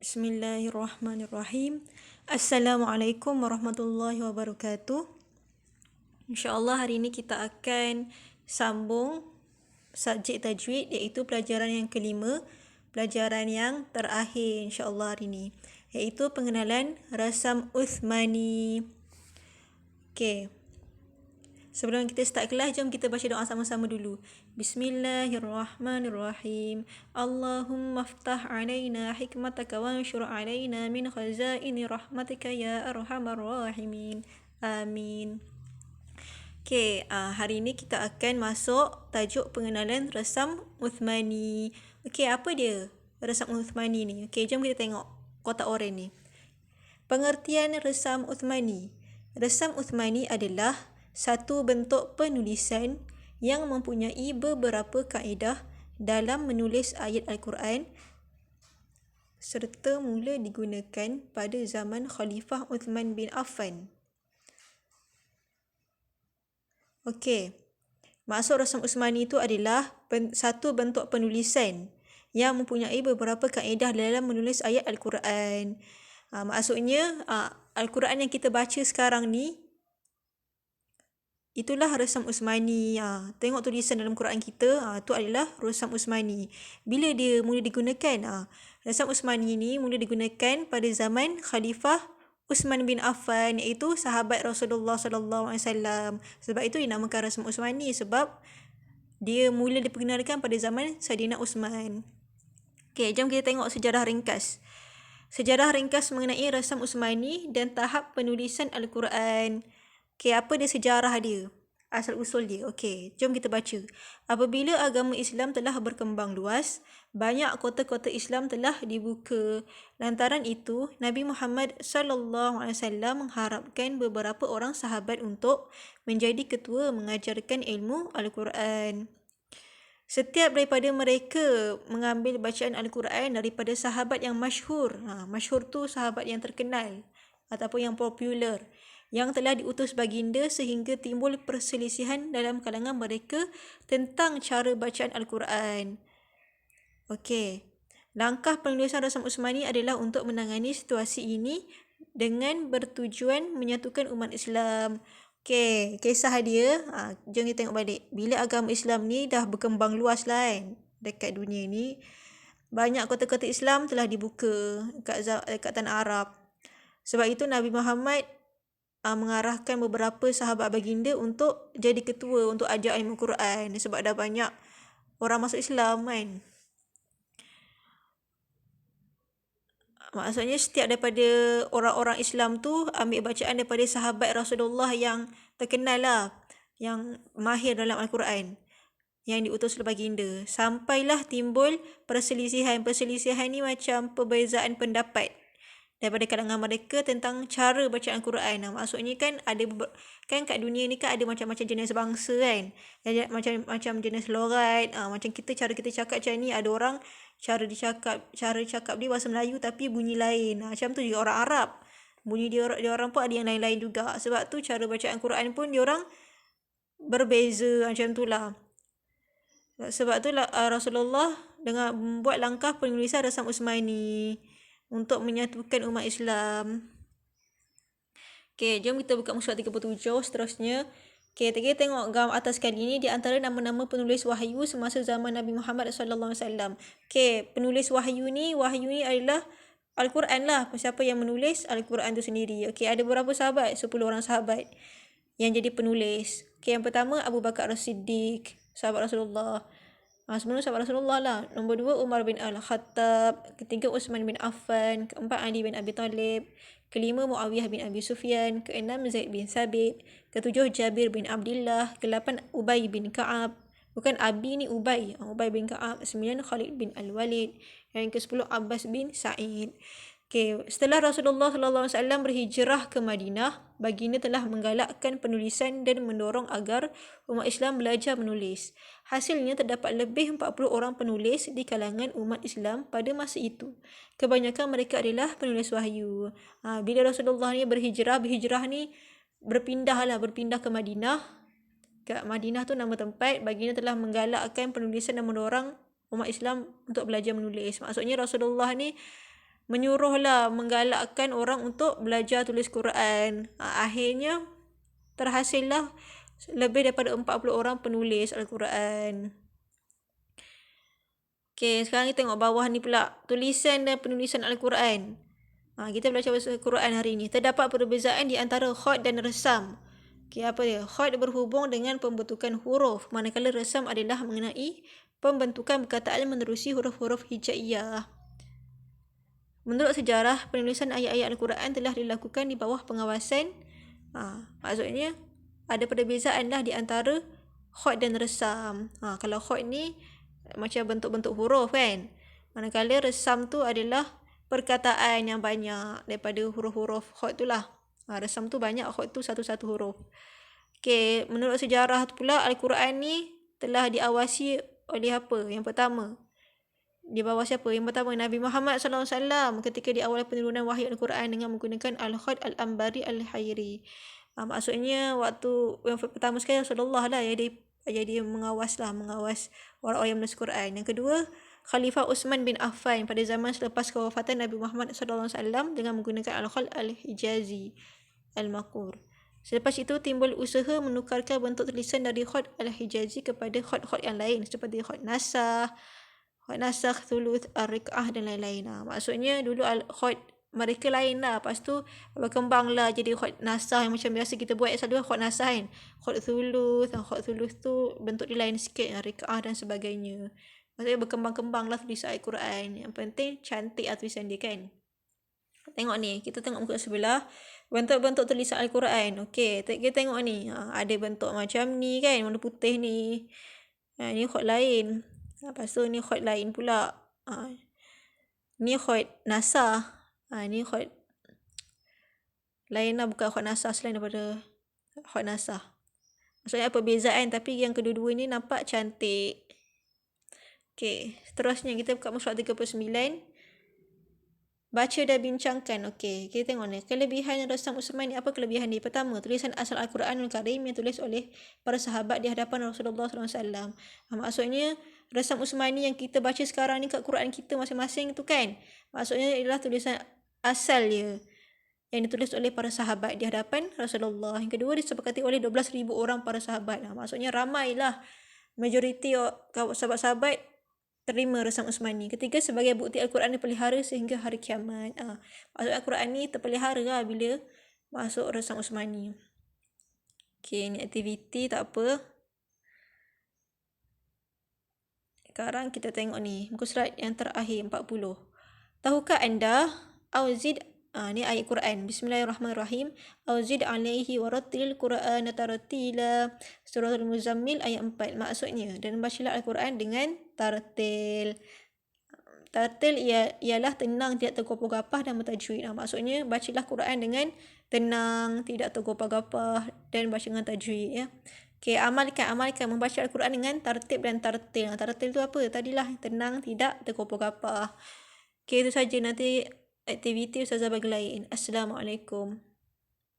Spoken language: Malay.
Bismillahirrahmanirrahim. Assalamualaikum warahmatullahi wabarakatuh. InsyaAllah hari ini kita akan sambung subjek tajwid, iaitu pelajaran yang kelima, pelajaran yang terakhir insyaAllah hari ini, iaitu pengenalan rasam Uthmani. Okey. Sebelum kita start kelas, jom kita baca doa sama-sama dulu. Bismillahirrahmanirrahim. Allahumma ftah alaina hikmataka wa anshur alaina min khazaini rahmatika ya arhamar rahimin. Amin. Okey, hari ini kita akan masuk tajuk pengenalan rasam Uthmani. Okey, apa dia rasam Uthmani ni? Okey, jom kita tengok kotak oranye ni. Pengertian rasam Uthmani. Rasam Uthmani adalah satu bentuk penulisan yang mempunyai beberapa kaedah dalam menulis ayat Al-Quran serta mula digunakan pada zaman Khalifah Uthman bin Affan. Okey, maksud rasam Uthmani itu adalah satu bentuk penulisan yang mempunyai beberapa kaedah dalam menulis ayat Al-Quran. Maksudnya Al-Quran yang kita baca sekarang ni, itulah rasam Uthmani. Tengok tulisan dalam Quran kita, itu adalah rasam Uthmani. Bila dia mula digunakan? Rasam Uthmani ni mula digunakan pada zaman Khalifah Uthman bin Affan, iaitu sahabat Rasulullah SAW. Sebab itu dinamakan rasam Uthmani, sebab dia mula diperkenalkan pada zaman Saidina Uthman. Okey, jom kita tengok sejarah ringkas. Sejarah ringkas mengenai rasam Uthmani dan tahap penulisan Al-Quran. Okey, apa dia sejarah dia? Asal usul dia. Okey, jom kita baca. Apabila agama Islam telah berkembang luas, banyak kota-kota Islam telah dibuka. Lantaran itu, Nabi Muhammad SAW mengharapkan beberapa orang sahabat untuk menjadi ketua mengajarkan ilmu Al-Quran. Setiap daripada mereka mengambil bacaan Al-Quran daripada sahabat yang masyhur. Masyhur tu sahabat yang terkenal ataupun yang popular, yang telah diutus baginda, sehingga timbul perselisihan dalam kalangan mereka tentang cara bacaan Al-Quran. Okey, langkah penulisan rasam Uthmani adalah untuk menangani situasi ini dengan bertujuan menyatukan umat Islam. Okey, kisah dia, jom kita tengok balik. Bila agama Islam ni dah berkembang luas lah kan, dekat dunia ni, banyak kota-kota Islam telah dibuka dekat tanah Arab. Sebab itu Nabi Muhammad mengarahkan beberapa sahabat baginda untuk jadi ketua untuk ajar ilmu Quran, sebab dah banyak orang masuk Islam kan. Maksudnya setiap daripada orang-orang Islam tu ambil bacaan daripada sahabat Rasulullah yang terkenal lah, yang mahir dalam Al-Quran, yang diutus oleh baginda. Sampailah timbul perselisihan. Perselisihan ni macam perbezaan pendapat daripada kalangan mereka tentang cara bacaan Al-Quran. Maksudnya kan ada kan kat dunia ni kan ada macam-macam jenis bangsa kan. Ada macam jenis logat. Macam cara kita cakap macam ni, ada orang cara cakap dia bahasa Melayu tapi bunyi lain. Macam tu juga orang Arab. Bunyi dia orang pun ada yang lain-lain juga. Sebab tu cara bacaan Quran pun dia orang berbeza macam tu lah. Sebab tu Rasulullah dengan membuat langkah penulisan rasam Uthmani untuk menyatukan umat Islam. Okey, jom kita buka muka surat 37 seterusnya. Okey, kita tengok gambar atas kali ini, di antara nama-nama penulis wahyu semasa zaman Nabi Muhammad SAW. Okey, penulis wahyu ni adalah Al-Quran lah. Siapa yang menulis Al-Quran tu sendiri. Okey, ada beberapa sahabat? 10 orang sahabat yang jadi penulis. Okey, yang pertama Abu Bakar As-Siddiq, sahabat Rasulullah. Sebelum sahabat Rasulullah lah. Nombor 2 Umar bin Al-Khattab. Ketiga Uthman bin Affan. Keempat Ali bin Abi Talib. Kelima Muawiyah bin Abi Sufyan. Keenam Zaid bin Thabit. Ketujuh Jabir bin Abdullah. Ke-8 Ubay bin Ka'ab. Bukan Abi ni, Ubay. Ubay bin Ka'ab. 9 Khalid bin Al-Walid. Yang ke-10 Abbas bin Sa'id. Okay. Setelah Rasulullah SAW berhijrah ke Madinah, baginda telah menggalakkan penulisan dan mendorong agar umat Islam belajar menulis. Hasilnya terdapat lebih 40 orang penulis di kalangan umat Islam pada masa itu. Kebanyakan mereka adalah penulis wahyu. Bila Rasulullah ni berhijrah ni berpindah ke Madinah. Kat Madinah tu nama tempat, baginda telah menggalakkan penulisan dan mendorong umat Islam untuk belajar menulis. Maksudnya Rasulullah ni menyuruhlah, menggalakkan orang untuk belajar tulis Quran. Akhirnya terhasillah lebih daripada 40 orang penulis Al-Quran. Okey, sekarang kita tengok bawah ni pula. Tulisan dan penulisan Al-Quran. Kita belajar bahasa Quran hari ini. Terdapat perbezaan di antara khat dan resam. Okey, apa dia? Khat berhubung dengan pembentukan huruf, manakala resam adalah mengenai pembentukan perkataan menerusi huruf-huruf hijaiyah. Menurut sejarah, penulisan ayat-ayat Al-Quran telah dilakukan di bawah pengawasan. Maksudnya, ada perbezaan lah di antara khat dan resam. Kalau khat ni macam bentuk-bentuk huruf kan. Manakala resam tu adalah perkataan yang banyak daripada huruf-huruf khat tu lah. Resam tu banyak, khat tu satu-satu huruf. Okey, menurut sejarah tu pula Al-Quran ni telah diawasi oleh apa? Yang pertama, di bawah siapa? Yang pertama, Nabi Muhammad SAW ketika di awal penurunan wahyu Al-Quran dengan menggunakan Al-Khat Al-Ambari Al-Hayri. Maksudnya waktu yang pertama sekali Rasulullah lah jadi mengawas orang-orang yang menulis Quran. Yang kedua, Khalifah Uthman bin Affan pada zaman selepas kewafatan Nabi Muhammad SAW dengan menggunakan Al-Khat Al-Hijazi Al-Makur. Selepas itu timbul usaha menukarkan bentuk tulisan dari Khat Al-Hijazi kepada khat-khat yang lain seperti Khat Nasakh, Thuluth, Ar-Rik'ah dan lain-lain. Maksudnya dulu khat mereka lain lah. Lepas tu berkembang lah jadi khat Nasakh yang macam biasa kita buat selalu khat Nasakh kan. Khat Thuluth tu bentuk dia lain sikit, Ar-Rik'ah dan sebagainya. Maksudnya berkembang-kembang lah tulisan Al-Quran. Yang penting cantik lah tulisan dia kan. Tengok ni, kita tengok muka sebelah. Bentuk-bentuk tulisan Al-Quran. Okey, kita tengok ni. Ada bentuk macam ni kan, warna putih ni. Ni khat lain. Lepas tu ni khat lain pula. Ni khat Nasakh. Ni khat lain lah, bukan khat Nasakh, selain daripada khat Nasakh. Maksudnya perbezaan, tapi yang kedua-dua ni nampak cantik. Okey, seterusnya kita buka muka surat 39. Baca dan bincangkan. Okey, kita tengok ni. Kelebihan resam Uthman ni, apa kelebihan dia? Pertama, tulisan asal Al-Quranul Karim yang tulis oleh para sahabat di hadapan Rasulullah SAW. Maksudnya, resam Uthman ni yang kita baca sekarang ni kat Quran kita masing-masing tu kan. Maksudnya ialah tulisan asal dia yang ditulis oleh para sahabat di hadapan Rasulullah. Yang kedua, disepakati oleh 12,000 orang para sahabat. Maksudnya ramailah, majoriti sahabat-sahabat terima resam Uthman ni. Ketiga, sebagai bukti Al-Quran dipelihara sehingga hari kiamat. Maksud Al-Quran ni terpelihara lah bila masuk resam Uthman ni. Okey, ni aktiviti tak apa. Sekarang kita tengok ni, muka surat yang terakhir 40. Tahukah anda Auzid, ni ayat Quran. Bismillahirrahmanirrahim. Auzid alaihi warattilil Quran taratila. Surah Al-Muzammil ayat 4. Maksudnya, dan bacalah Al-Quran dengan tartil. Tartil ialah tenang, tidak tergopah-gapah dan bertajwid. Maksudnya, bacalah Quran dengan tenang, tidak tergopah-gapah dan baca dengan tajwid. Ya. Okey, amalkan membaca Al-Quran dengan tartib dan tartil. Tartil tu apa? Tadilah tenang, tidak tergopah-gapah. Okey, itu saja. Nanti aktiviti Ustazah bagi lain. Assalamualaikum.